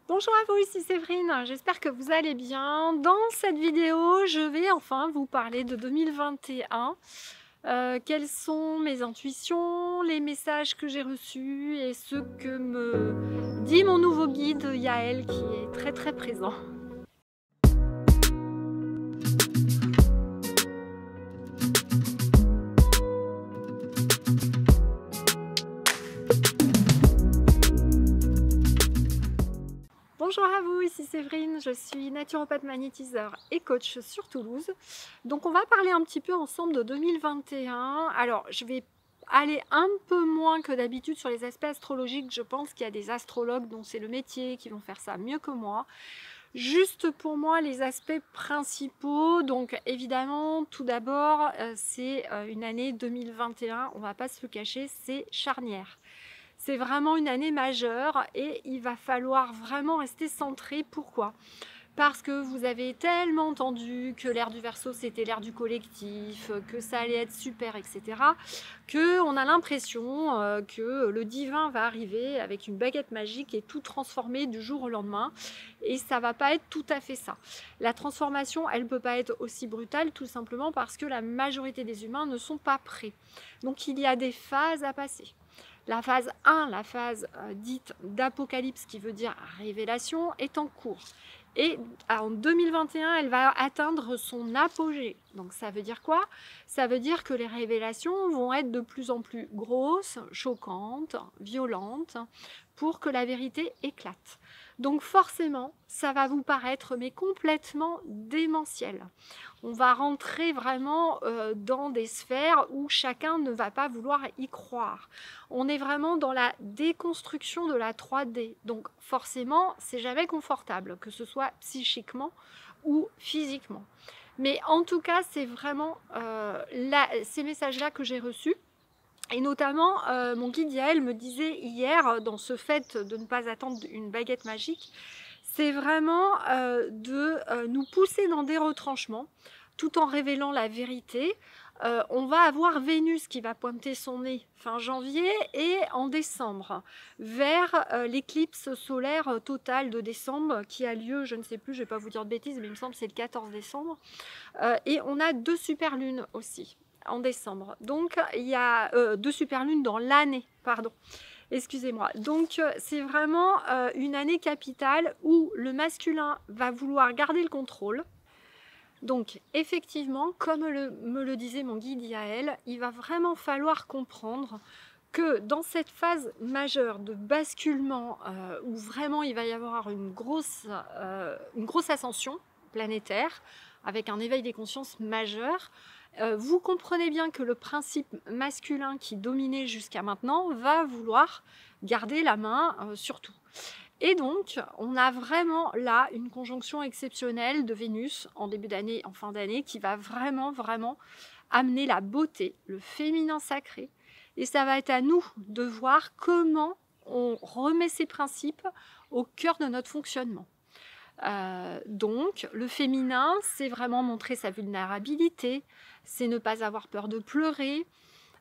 Bonjour à vous, ici Séverine, j'espère que vous allez bien. Dans cette vidéo, je vais enfin vous parler de 2021. Quelles sont mes intuitions, les messages que j'ai reçus et ce que me dit mon nouveau guide Yael qui est très présent. Bonjour à vous, ici Séverine, je suis naturopathe magnétiseur et coach sur Toulouse. Donc on va parler un petit peu ensemble de 2021. Alors je vais aller un peu moins que d'habitude sur les aspects astrologiques. Je pense qu'il y a des astrologues dont c'est le métier qui vont faire ça mieux que moi. Juste pour moi, les aspects principaux, donc évidemment, tout d'abord, c'est une année 2021, on ne va pas se le cacher, c'est charnière. C'est vraiment une année majeure et il va falloir vraiment rester centré. Pourquoi ? Parce que vous avez tellement entendu que l'ère du Verseau c'était l'ère du collectif, que ça allait être super, etc. qu'on a l'impression que le divin va arriver avec une baguette magique et tout transformer du jour au lendemain. Et ça va pas être tout à fait ça. La transformation, elle ne peut pas être aussi brutale tout simplement parce que la majorité des humains ne sont pas prêts. Donc il y a des phases à passer. La phase 1, la phase dite d'apocalypse, qui veut dire révélation, est en cours. Et en 2021, elle va atteindre son apogée. Donc ça veut dire quoi? Ça veut dire que les révélations vont être de plus en plus grosses, choquantes, violentes, pour que la vérité éclate. Donc forcément, ça va vous paraître mais complètement démentiel. On va rentrer vraiment dans des sphères où chacun ne va pas vouloir y croire. On est vraiment dans la déconstruction de la 3D. Donc forcément, c'est jamais confortable, que ce soit psychiquement ou physiquement. Mais en tout cas, c'est vraiment ces messages-là que j'ai reçus. Et notamment, mon guide Yael me disait hier, dans ce fait de ne pas attendre une baguette magique, c'est vraiment de nous pousser dans des retranchements, tout en révélant la vérité. On va avoir Vénus qui va pointer son nez fin janvier et en décembre, vers l'éclipse solaire totale de décembre qui a lieu, je ne sais plus, je ne vais pas vous dire de bêtises, mais il me semble que c'est le 14 décembre. Et on a 2 superlunes aussi en décembre. Donc il y a 2 superlunes dans l'année, pardon. Excusez-moi. Donc c'est vraiment une année capitale où le masculin va vouloir garder le contrôle. Donc effectivement, comme me le disait mon guide Yael, il va vraiment falloir comprendre que dans cette phase majeure de basculement où vraiment il va y avoir une grosse ascension planétaire avec un éveil des consciences majeur, vous comprenez bien que le principe masculin qui dominait jusqu'à maintenant va vouloir garder la main sur tout. Et donc, on a vraiment là une conjonction exceptionnelle de Vénus en début d'année, en fin d'année, qui va vraiment amener la beauté, le féminin sacré. Et ça va être à nous de voir comment on remet ces principes au cœur de notre fonctionnement. Donc, le féminin, c'est vraiment montrer sa vulnérabilité, c'est ne pas avoir peur de pleurer.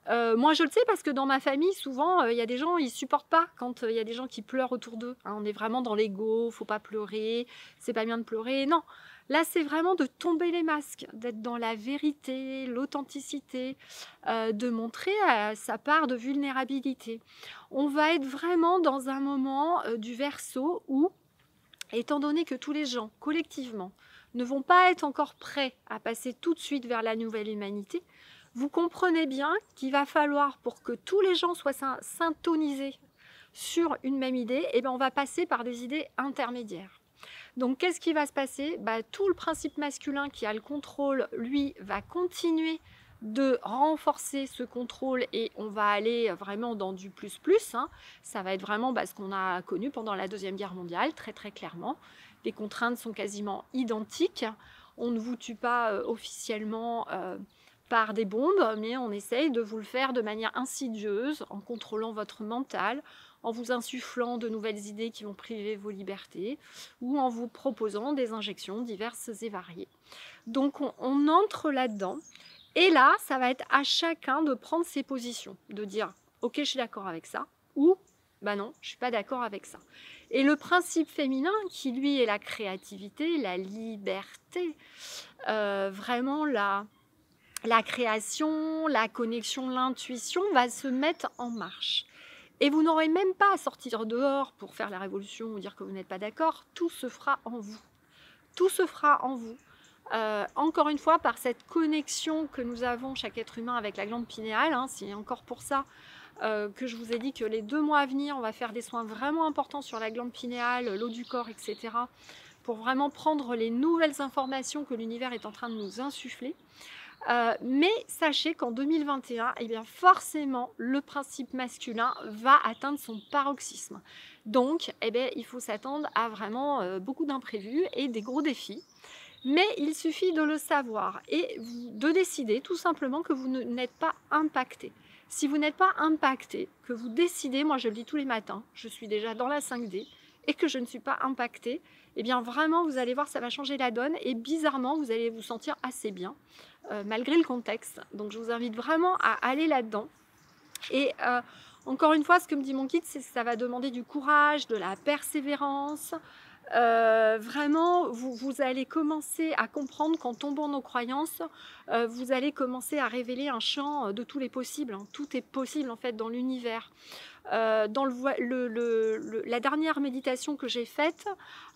Moi, je le sais parce que dans ma famille, souvent, il y a des gens, ils ne supportent pas quand il y a des gens qui pleurent autour d'eux. Hein, on est vraiment dans l'ego, faut pas pleurer, c'est pas bien de pleurer. Non, là, c'est vraiment de tomber les masques, d'être dans la vérité, l'authenticité, de montrer sa part de vulnérabilité. On va être vraiment dans un moment du Verseau où, étant donné que tous les gens, collectivement, ne vont pas être encore prêts à passer tout de suite vers la nouvelle humanité, vous comprenez bien qu'il va falloir, pour que tous les gens soient syntonisés sur une même idée, et bien on va passer par des idées intermédiaires. Donc qu'est-ce qui va se passer? Tout le principe masculin qui a le contrôle, lui, va continuer de renforcer ce contrôle et on va aller vraiment dans du plus. Hein. Ça va être vraiment ce qu'on a connu pendant la Deuxième Guerre mondiale, très clairement. Les contraintes sont quasiment identiques. On ne vous tue pas officiellement par des bombes, mais on essaye de vous le faire de manière insidieuse, en contrôlant votre mental, en vous insufflant de nouvelles idées qui vont priver vos libertés, ou en vous proposant des injections diverses et variées. Donc on entre là-dedans, et là, ça va être à chacun de prendre ses positions, de dire « Ok, je suis d'accord avec ça », ou Ben non, je suis pas d'accord avec ça. Et le principe féminin, qui lui est la créativité, la liberté, vraiment la création, la connexion, l'intuition va se mettre en marche. Et vous n'aurez même pas à sortir dehors pour faire la révolution ou dire que vous n'êtes pas d'accord, tout se fera en vous. Tout se fera en vous. Encore une fois, par cette connexion que nous avons, chaque être humain, avec la glande pinéale, hein, c'est encore pour ça que je vous ai dit que les 2 mois à venir, on va faire des soins vraiment importants sur la glande pinéale, l'eau du corps, etc. pour vraiment prendre les nouvelles informations que l'univers est en train de nous insuffler. Mais sachez qu'en 2021, eh bien forcément, le principe masculin va atteindre son paroxysme. Donc, eh bien, il faut s'attendre à vraiment beaucoup d'imprévus et des gros défis. Mais il suffit de le savoir et de décider tout simplement que vous n'êtes pas impacté. Si vous n'êtes pas impacté, que vous décidez, moi je le dis tous les matins, je suis déjà dans la 5D et que je ne suis pas impactée, eh bien vraiment vous allez voir, ça va changer la donne et bizarrement vous allez vous sentir assez bien malgré le contexte. Donc je vous invite vraiment à aller là-dedans. Et encore une fois, ce que me dit mon guide, c'est que ça va demander du courage, de la persévérance. Vraiment, vous allez commencer à comprendre qu'en tombant nos croyances, vous allez commencer à révéler un champ de tous les possibles. Hein. Tout est possible en fait dans l'univers. Dans la dernière méditation que j'ai faite,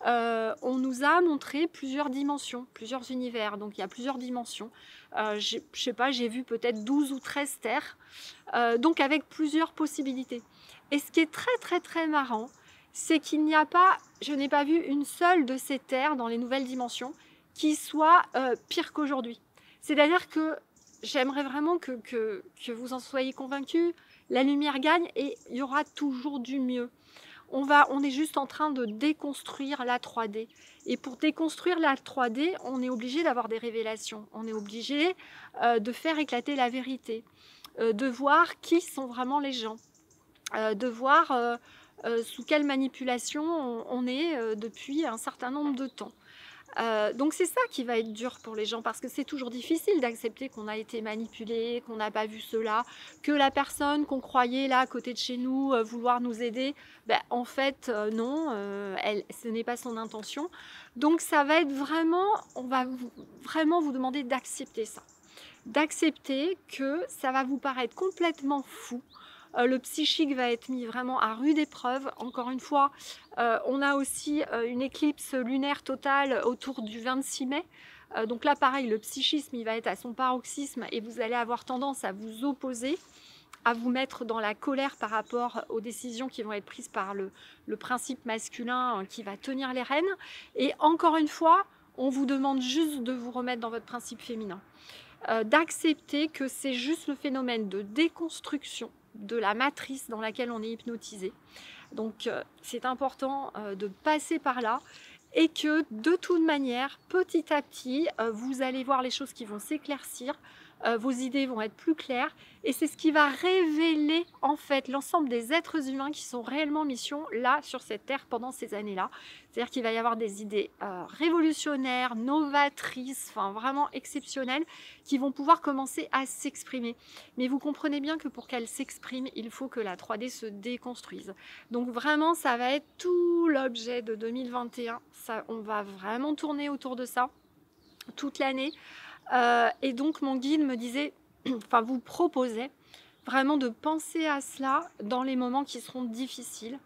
on nous a montré plusieurs dimensions, plusieurs univers. Donc il y a plusieurs dimensions. Je sais pas, j'ai vu peut-être 12 ou 13 terres. Donc avec plusieurs possibilités. Et ce qui est très très très marrant, c'est qu'il n'y a pas, je n'ai pas vu une seule de ces terres dans les nouvelles dimensions qui soit pire qu'aujourd'hui. C'est-à-dire que j'aimerais vraiment que vous en soyez convaincus. La lumière gagne et il y aura toujours du mieux. On est juste en train de déconstruire la 3D. Et pour déconstruire la 3D, on est obligé d'avoir des révélations. On est obligé de faire éclater la vérité, de voir qui sont vraiment les gens, de voir sous quelle manipulation on est depuis un certain nombre de temps. Donc c'est ça qui va être dur pour les gens parce que c'est toujours difficile d'accepter qu'on a été manipulé, qu'on n'a pas vu cela, que la personne qu'on croyait là à côté de chez nous vouloir nous aider, ben, en fait non, ce n'est pas son intention. Donc ça va être vraiment, on va vraiment vous demander d'accepter ça, d'accepter que ça va vous paraître complètement fou. Le psychique va être mis vraiment à rude épreuve. Encore une fois, on a aussi une éclipse lunaire totale autour du 26 mai. Donc là, pareil, le psychisme, il va être à son paroxysme et vous allez avoir tendance à vous opposer, à vous mettre dans la colère par rapport aux décisions qui vont être prises par le principe masculin qui va tenir les rênes. Et encore une fois, on vous demande juste de vous remettre dans votre principe féminin. D'accepter que c'est juste le phénomène de déconstruction de la matrice dans laquelle on est hypnotisé. Donc c'est important de passer par là et que de toute manière, petit à petit, vous allez voir les choses qui vont s'éclaircir, vos idées vont être plus claires et c'est ce qui va révéler en fait l'ensemble des êtres humains qui sont réellement en mission là sur cette terre pendant ces années-là. C'est-à-dire qu'il va y avoir des idées révolutionnaires, novatrices, enfin vraiment exceptionnelles qui vont pouvoir commencer à s'exprimer. Mais vous comprenez bien que pour qu'elles s'expriment, il faut que la 3D se déconstruise. Donc vraiment, ça va être tout l'objet de 2021. Ça, on va vraiment tourner autour de ça toute l'année. Et donc mon guide me disait, enfin vous proposait vraiment de penser à cela dans les moments qui seront difficiles,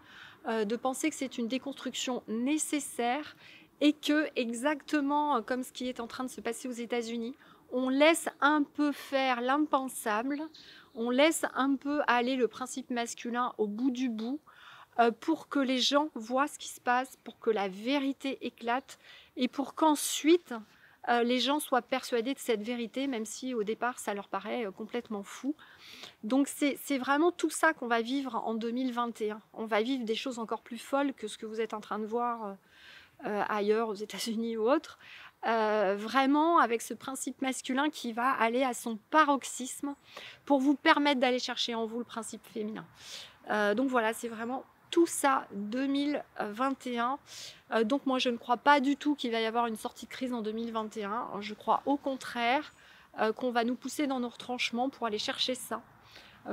de penser que c'est une déconstruction nécessaire et que exactement comme ce qui est en train de se passer aux États-Unis, on laisse un peu faire l'impensable, on laisse un peu aller le principe masculin au bout du bout pour que les gens voient ce qui se passe, pour que la vérité éclate et pour qu'ensuite les gens soient persuadés de cette vérité, même si au départ ça leur paraît complètement fou. Donc c'est vraiment tout ça qu'on va vivre en 2021. On va vivre des choses encore plus folles que ce que vous êtes en train de voir ailleurs, aux États-Unis ou autres. Vraiment avec ce principe masculin qui va aller à son paroxysme pour vous permettre d'aller chercher en vous le principe féminin. Donc voilà, c'est vraiment tout ça 2021. Donc moi je ne crois pas du tout qu'il va y avoir une sortie de crise en 2021. Je crois au contraire qu'on va nous pousser dans nos retranchements pour aller chercher ça,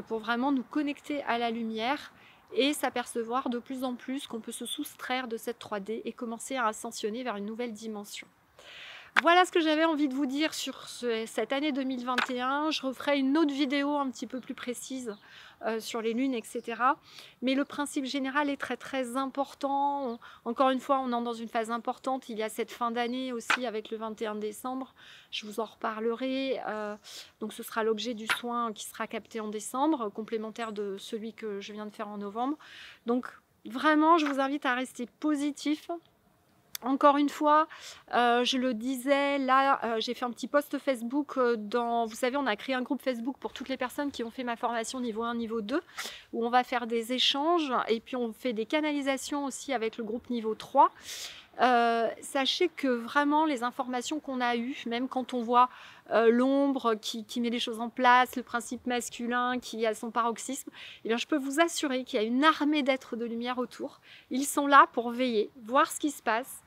pour vraiment nous connecter à la lumière et s'apercevoir de plus en plus qu'on peut se soustraire de cette 3D et commencer à ascensionner vers une nouvelle dimension. Voilà ce que j'avais envie de vous dire sur cette année 2021. Je referai une autre vidéo un petit peu plus précise sur les lunes, etc. Mais le principe général est très très important. Encore une fois, on est dans une phase importante. Il y a cette fin d'année aussi avec le 21 décembre. Je vous en reparlerai. Donc ce sera l'objet du soin qui sera capté en décembre, complémentaire de celui que je viens de faire en novembre. Donc vraiment, je vous invite à rester positif. Encore une fois, je le disais, là, j'ai fait un petit post Facebook vous savez, on a créé un groupe Facebook pour toutes les personnes qui ont fait ma formation niveau 1, niveau 2, où on va faire des échanges et puis on fait des canalisations aussi avec le groupe niveau 3. Sachez que vraiment les informations qu'on a eues, même quand on voit l'ombre qui met les choses en place, le principe masculin qui a son paroxysme, eh bien, je peux vous assurer qu'il y a une armée d'êtres de lumière autour. Ils sont là pour veiller, voir ce qui se passe,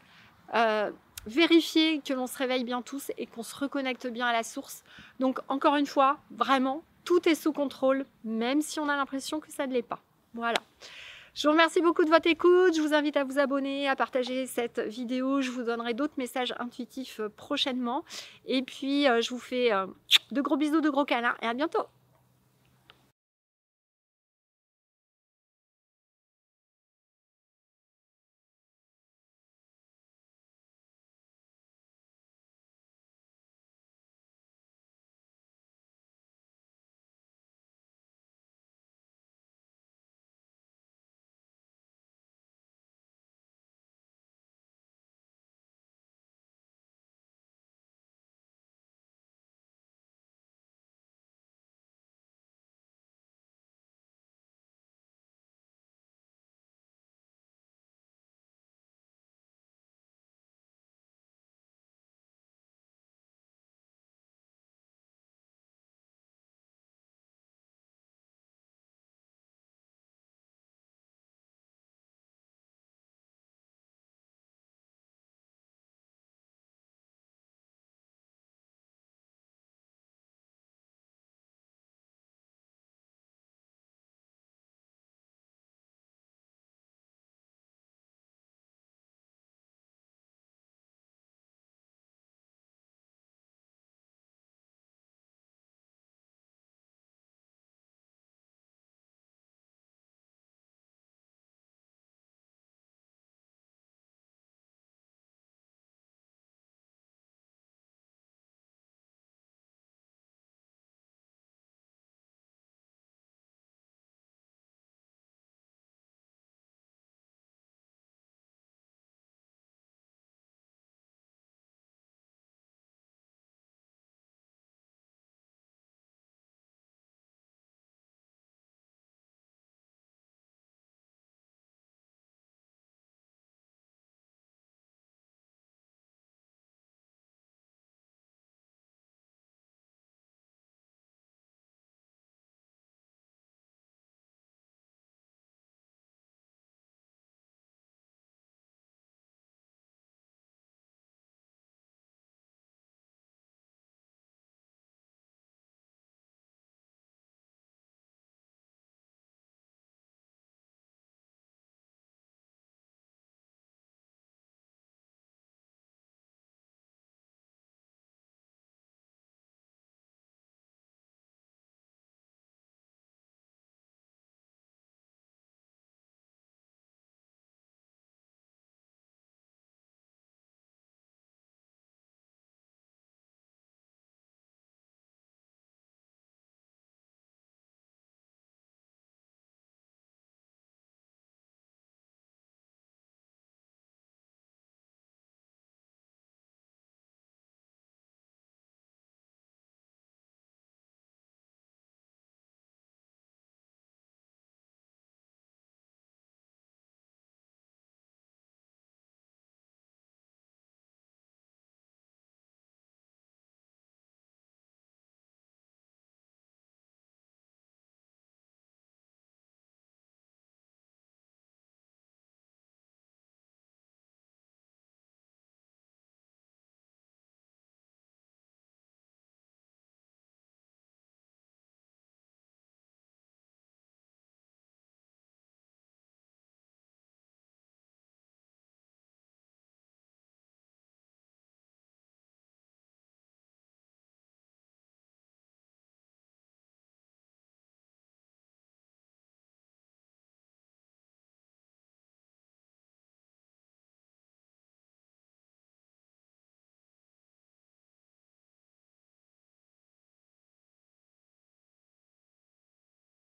vérifier que l'on se réveille bien tous et qu'on se reconnecte bien à la source. Donc encore une fois, vraiment, tout est sous contrôle, même si on a l'impression que ça ne l'est pas. Voilà. Je vous remercie beaucoup de votre écoute. Je vous invite à vous abonner, à partager cette vidéo. Je vous donnerai d'autres messages intuitifs prochainement. Et puis, je vous fais de gros bisous, de gros câlins et à bientôt.